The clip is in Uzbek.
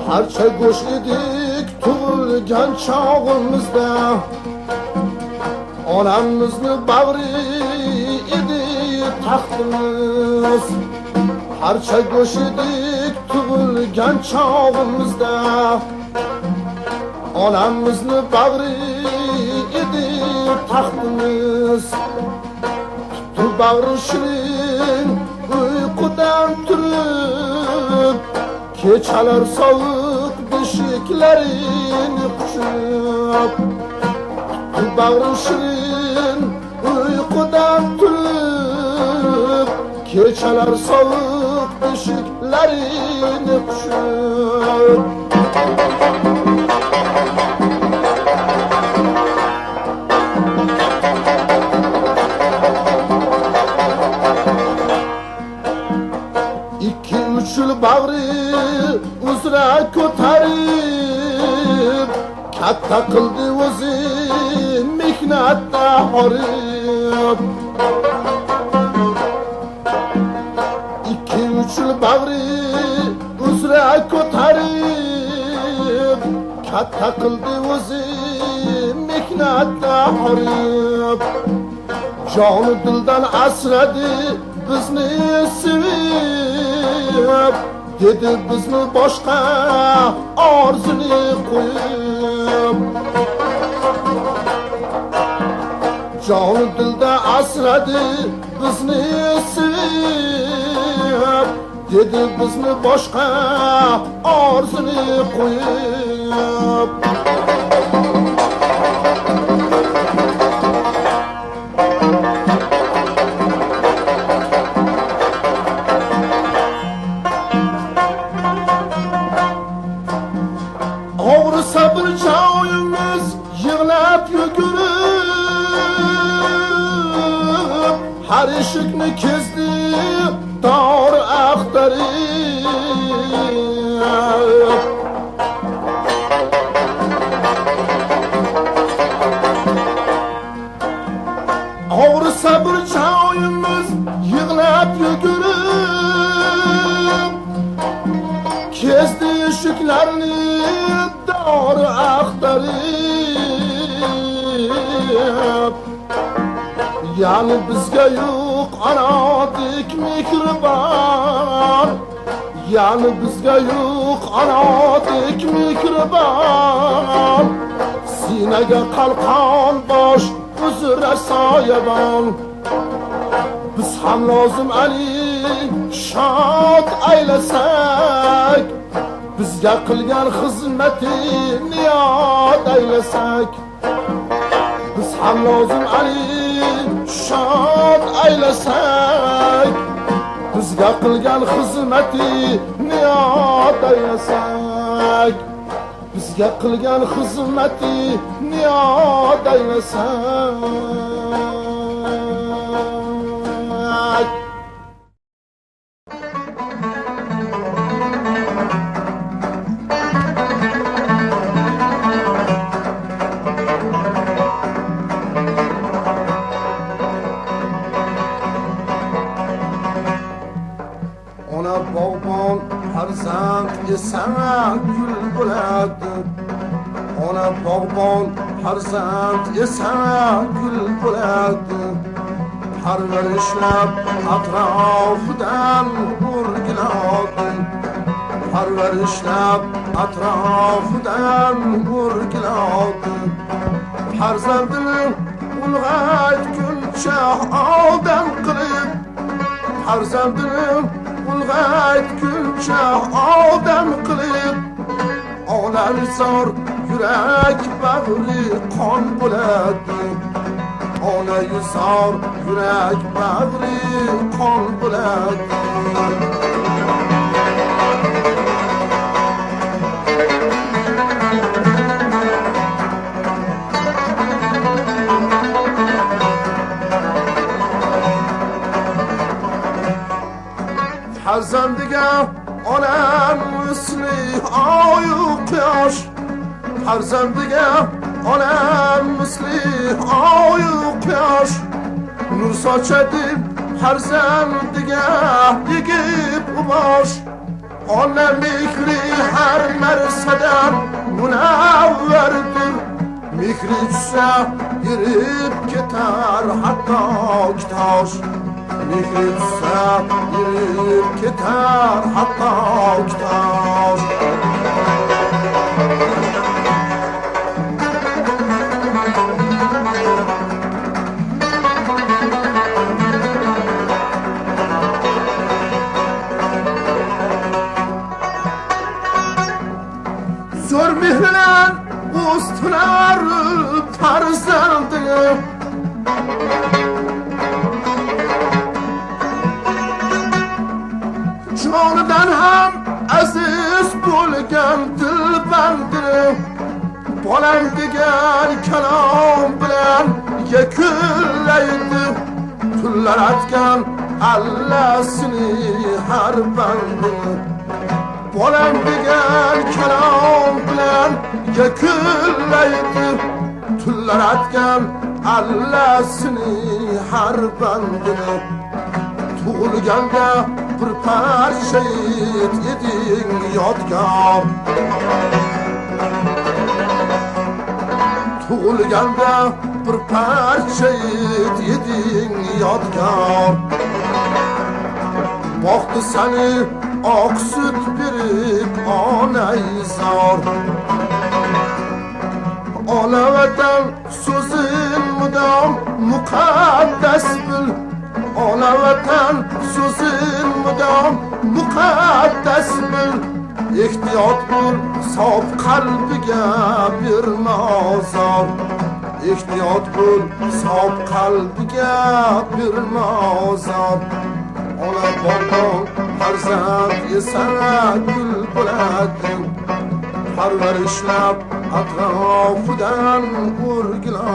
parcha go'sht edik tug'ilgan chog'imizda, onamizni bag'ri edi taxtimiz. Parcha go'sht edik tug'ilgan chog'imizda, onamizni bag'ri edi taxtimiz. Tuttu bag'ri shirin uyqudan turib, kechalar sovuq beshiklarini quchib. Tuttu bag'ri shirin uyqudan turib, kechalar sovuq beshiklarini quchib. Uch bag'ri uzra ko'tarib, katta qildi o'zi mehnatda horib. Ikki uch bag'ri uzra ko'tarib, katta qildi o'zi mehnatda horib. Joni dildan asradi bizni sevib, dedi bizni boshqa orzuni qo'yib. Joni dilda asradi bizni sevib, dedi bizni boshqa orzuni qo'yib. Sabır çağımız yığlap yugurib, har eshikni kezdi tor axtarib. Og'ri sabr çağımız yığlap yugurib, kezdi eshiklarni dor axtarib. Yani bizga yo'q anodek mehribon, yani bizga yo'q anodek mehribon. Sinaga qalqon bosh uzra soyabon. Biz ham lozim Ali shod aylasak, bizga qilgan xizmatini yod aylasak. Biz ham lozim Ali shod aylasak, bizga qilgan xizmatini yod aylasak. Bizga qilgan xizmatini yod aylasak. Ona bog'bon farzand esa gul bo'ladi. Ona bog'bon farzand esa gul bo'ladi. Parvarishlab atrofidan o'rgiladi. Parvarishlab atrofidan o'rgiladi. Farzandini ulg'aytguncha odam qilib, farzandini ulg'aytguncha odam qilib, olar zor yurak bag'ri qon bo'ladi. Ona yuzor yurak bag'ri qon bo'ladi. Farzandiga onam misli oyu quyosh, farzandiga onam misli oyu quyosh. Nur sochadi farzandiga yigit bosh, ona mehri har narsadan munavvardir. Mehri tushsa yurib ketar hatto tosh. Mehri tushsa yurib ketar hatto tosh. Zor mehrilen ustunar farzandini jonidan ham aziz bo'lgan dilbandini bolam degan kalom bilan yakunlaydi tunlar atgan allasini har bandini. Bolam degan kalom bilan yakunlaydi tunlar atgan allasini har bandini. Tug'ilganda bir parcha eding yodgor. Tug'ilganda bir parcha eding yodgor. Boqdi seni oq sut berib onay zor. Ona vatan so'zin mudom muqaddas bil. Ona vatan so'zin mudom muqaddas bil. Ehtiyot bo'l sof qalbiga berma ozor. Ehtiyot bo'l sof qalbiga berma ozor. Ona bog'dan farzand yesa gul bo'ladi. Parvarishlab atrofidan o'rgiladi.